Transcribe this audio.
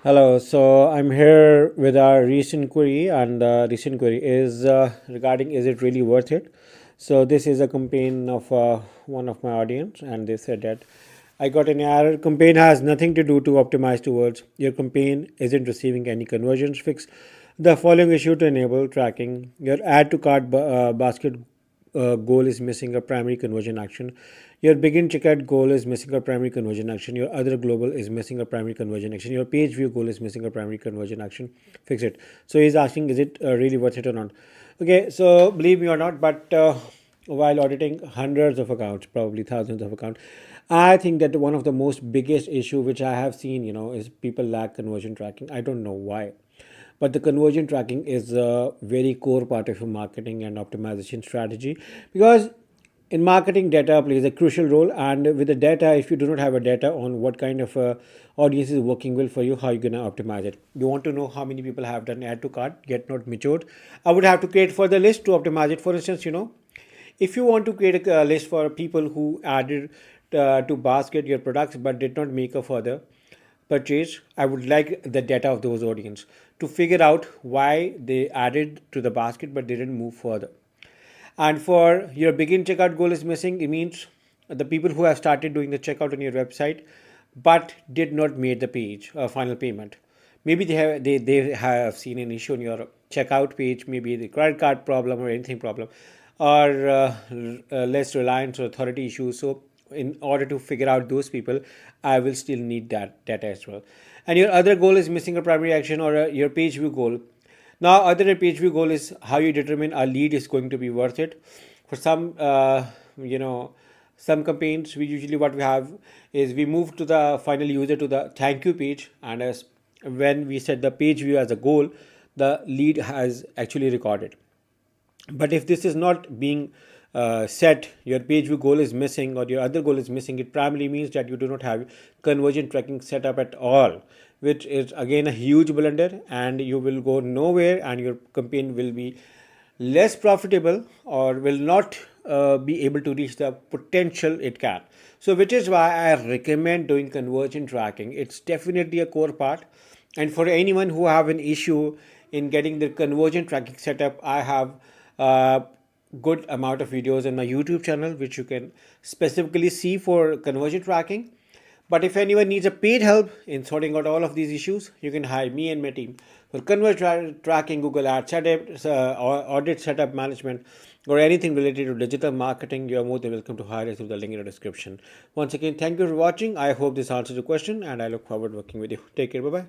Hello, so I'm here with our recent query, and the recent query is regarding is it really worth it? So this is a campaign of one of my audience, and they said that I got an error. Campaign has nothing to do to optimize towards. Your campaign isn't receiving any conversions. Fix the following issue to enable tracking. Your add to cart basket goal is missing a primary conversion action. Your begin checkout goal is missing a primary conversion action. Your other global is missing a primary conversion action. Your page view goal is missing a primary conversion action. Fix it. So he's asking, is it really worth it or not? Okay, so believe me or not, but while auditing hundreds of accounts, probably thousands of accounts, I think that one of the most biggest issue which I have seen, is people lack conversion tracking. I don't know why, but the conversion tracking is a very core part of your marketing and optimization strategy, because in marketing data plays a crucial role, and with the data, if you do not have a data on what kind of audience is working well for you, how are you going to optimize it? You want to know how many people have done add to cart get not matured. I would have to create further list to optimize it. For instance, if you want to create a list for people who added to basket your products but did not make a further purchase, I would like the data of those audience to figure out why they added to the basket but didn't move further. And for your begin checkout goal is missing, it means the people who have started doing the checkout on your website but did not make the page final payment. Maybe they have seen an issue on your checkout page, maybe the credit card problem or anything problem, or less reliance or authority issues. So in order to figure out those people, I will still need that data as well. And your other goal is missing a primary action, or your page view goal. Now, other page view goal is how you determine a lead is going to be worth it. For some campaigns, we usually what we have is we move to the final user to the thank you page, and as when we set the page view as a goal, the lead has actually recorded. But if this is not being set, your page view goal is missing or your other goal is missing, it primarily means that you do not have conversion tracking set up at all, which is again a huge blunder, and you will go nowhere, and your campaign will be less profitable or will not be able to reach the potential it can. So which is why I recommend doing conversion tracking. It's definitely a core part, and for anyone who have an issue in getting the conversion tracking set up, I have a good amount of videos in my YouTube channel which you can specifically see for conversion tracking. But if anyone needs a paid help in sorting out all of these issues, you can hire me and my team for conversion tracking, Google Ads setup, audit setup management, or anything related to digital marketing. You are more than welcome to hire us through the link in the description. Once again, thank you for watching. I hope this answers your question, and I look forward to working with you. Take care. Bye bye.